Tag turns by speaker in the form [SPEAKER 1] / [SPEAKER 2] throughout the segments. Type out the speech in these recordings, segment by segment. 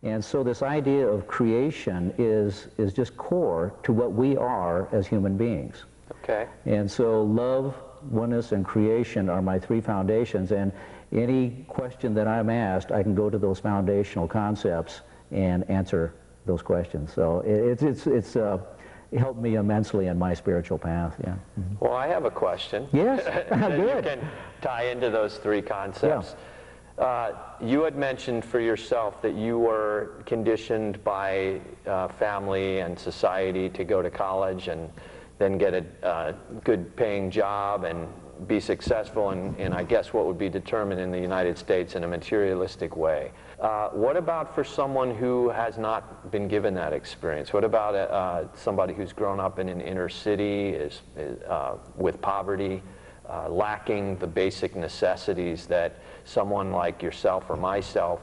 [SPEAKER 1] And so this idea of creation is just core to what we are as human beings.
[SPEAKER 2] Okay.
[SPEAKER 1] And so love, oneness, and creation are my three foundations. And any question that I'm asked, I can go to those foundational concepts and answer those questions. So it's helped me immensely in my spiritual path. Yeah. Mm-hmm.
[SPEAKER 2] Well, I have a question.
[SPEAKER 1] Yes.
[SPEAKER 2] that
[SPEAKER 1] Good.
[SPEAKER 2] You can tie into those three concepts. Yeah. You had mentioned for yourself that you were conditioned by family and society to go to college and then get a good paying job and be successful in I guess what would be determined in the United States in a materialistic way. What about for someone who has not been given that experience? What about somebody who's grown up in an inner city, with poverty, lacking the basic necessities that someone like yourself or myself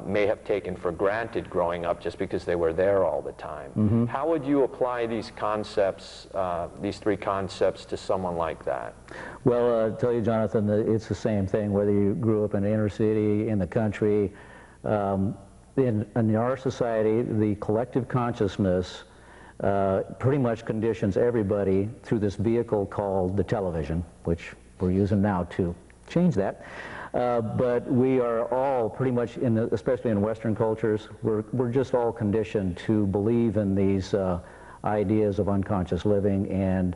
[SPEAKER 2] may have taken for granted growing up just because they were there all the time? Mm-hmm. How would you apply these concepts, these three concepts, to someone like that?
[SPEAKER 1] Well, I'll tell you, Jonathan, it's the same thing whether you grew up in the inner city, in the country. In our society, the collective consciousness pretty much conditions everybody through this vehicle called the television, which we're using now to change that. But we are all pretty much, especially in Western cultures, we're just all conditioned to believe in these ideas of unconscious living and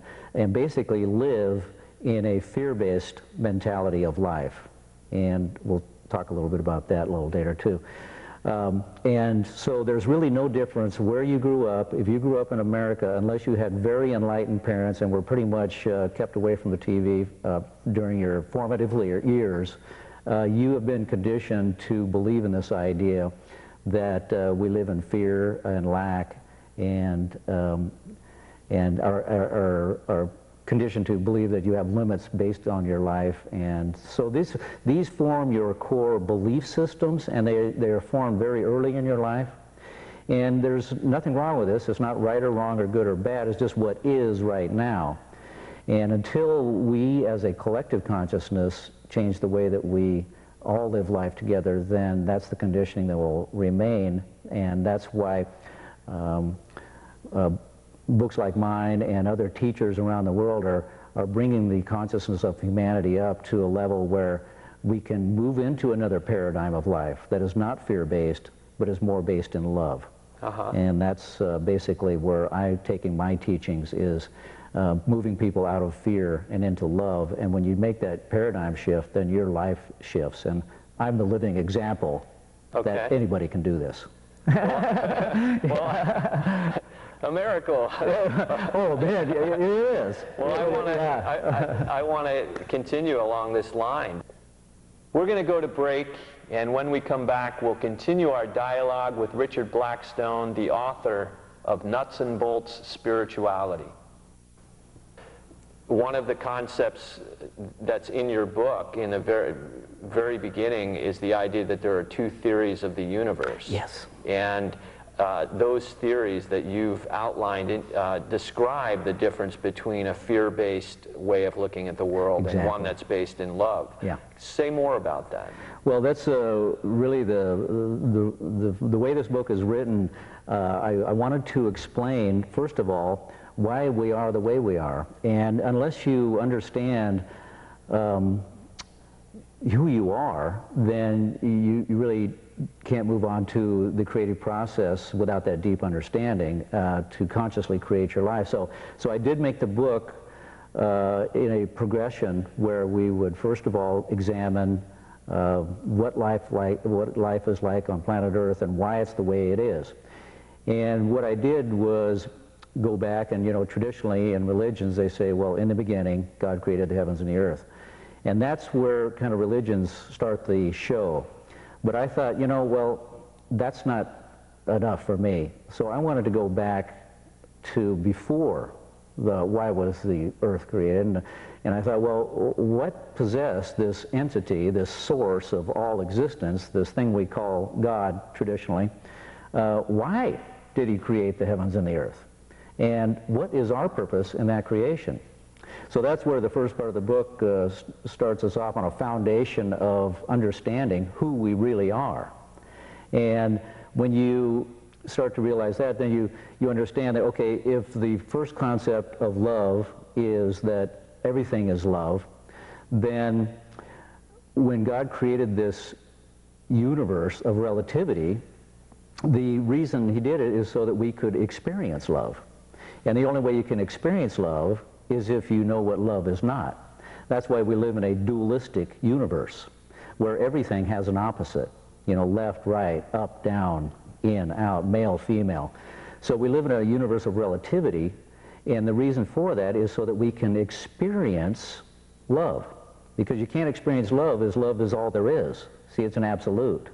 [SPEAKER 1] basically live in a fear-based mentality of life. And we'll talk a little bit about that a little later too. And so there's really no difference where you grew up. If you grew up in America, unless you had very enlightened parents and were pretty much kept away from the TV during your formative years, you have been conditioned to believe in this idea that we live in fear and lack and are conditioned to believe that you have limits based on your life. And so these form your core belief systems, and they are formed very early in your life. And there's nothing wrong with this. It's not right or wrong or good or bad. It's just what is right now. And until we as a collective consciousness change the way that we all live life together, then that's the conditioning that will remain. And that's why books like mine and other teachers around the world are bringing the consciousness of humanity up to a level where we can move into another paradigm of life that is not fear-based, but is more based in love. And that's basically where I'm taking my teachings, is moving people out of fear and into love. And when you make that paradigm shift, then your life shifts. And I'm the living example that anybody can do this.
[SPEAKER 2] Well, a miracle.
[SPEAKER 1] Oh man, it is.
[SPEAKER 2] Well, I want to continue along this line. We're going to go to break, and when we come back, we'll continue our dialogue with Richard Blackstone, the author of Nuts and Bolts Spirituality. One of the concepts that's in your book, in the very beginning, is the idea that there are two theories of the universe.
[SPEAKER 1] Yes.
[SPEAKER 2] And those theories that you've outlined describe the difference between a fear-based way of looking at the world and one that's based in love.
[SPEAKER 1] Yeah.
[SPEAKER 2] Say more about that.
[SPEAKER 1] Well, that's really the way this book is written. I wanted to explain, first of all, why we are the way we are. And unless you understand who you are, then you really can't move on to the creative process without that deep understanding to consciously create your life. So I did make the book in a progression where we would first of all examine what life is like on planet Earth and why it's the way it is. And what I did was go back, and traditionally in religions they say, well, in the beginning God created the heavens and the earth. And that's where kind of religions start the show. But I thought, well, that's not enough for me. So I wanted to go back to before why was the earth created. And I thought, well, what possessed this entity, this source of all existence, this thing we call God traditionally, why did he create the heavens and the earth? And what is our purpose in that creation? So that's where the first part of the book starts us off on a foundation of understanding who we really are. And when you start to realize that, then you understand that, okay, if the first concept of love is that everything is love, then when God created this universe of relativity, the reason he did it is so that we could experience love. And the only way you can experience love is if you know what love is not. That's why we live in a dualistic universe, where everything has an opposite. You know, left, right, up, down, in, out, male, female. So we live in a universe of relativity, and the reason for that is so that we can experience love. Because you can't experience love is all there is. See, it's an absolute.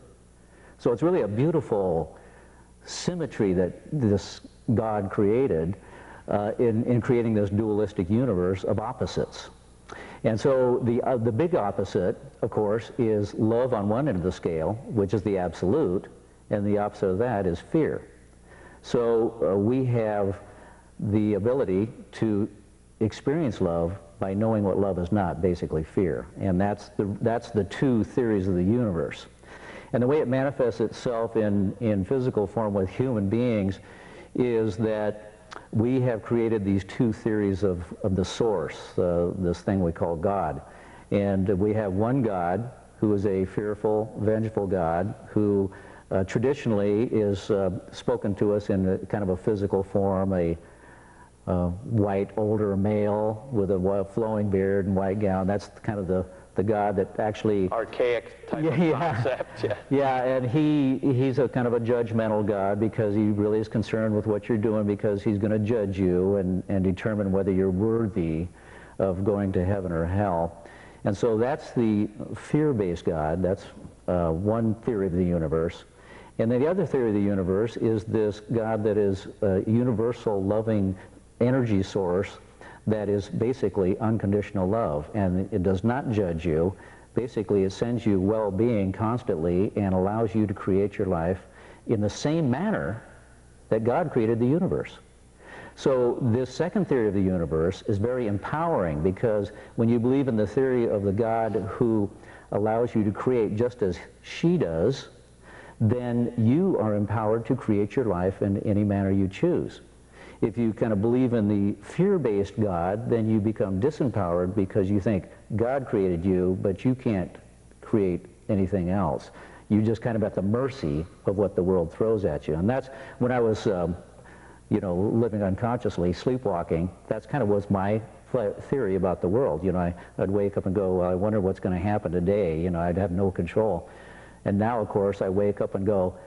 [SPEAKER 1] So it's really a beautiful symmetry that this God created in creating this dualistic universe of opposites. And so the big opposite, of course, is love on one end of the scale, which is the absolute, and the opposite of that is fear. So we have the ability to experience love by knowing what love is not, basically fear. And that's the two theories of the universe. And the way it manifests itself in physical form with human beings is that we have created these two theories of the source, this thing we call God. And we have one God who is a fearful, vengeful God who traditionally is spoken to us in kind of a physical form, a white older male with a flowing beard and white gown. That's kind of the God that actually...
[SPEAKER 2] Archaic type of concept, yeah.
[SPEAKER 1] Yeah, and he's a kind of a judgmental God because he really is concerned with what you're doing because he's going to judge you and determine whether you're worthy of going to heaven or hell. And so that's the fear-based God. That's one theory of the universe. And then the other theory of the universe is this God that is a universal loving energy source that is basically unconditional love, and it does not judge you. Basically, it sends you well-being constantly and allows you to create your life in the same manner that God created the universe. So this second theory of the universe is very empowering because when you believe in the theory of the God who allows you to create just as she does, then you are empowered to create your life in any manner you choose. If you kind of believe in the fear-based God, then you become disempowered because you think God created you, but you can't create anything else. You're just kind of at the mercy of what the world throws at you. And that's when I was, you know, living unconsciously, sleepwalking, that's kind of was my theory about the world. You know, I'd wake up and go, well, I wonder what's going to happen today. You know, I'd have no control. And now, of course, I wake up and go,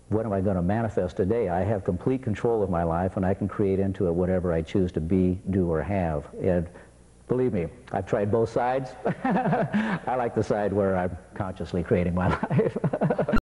[SPEAKER 1] what am I going to manifest today? I have complete control of my life, and I can create into it whatever I choose to be, do, or have. And believe me, I've tried both sides. I like the side where I'm consciously creating my life.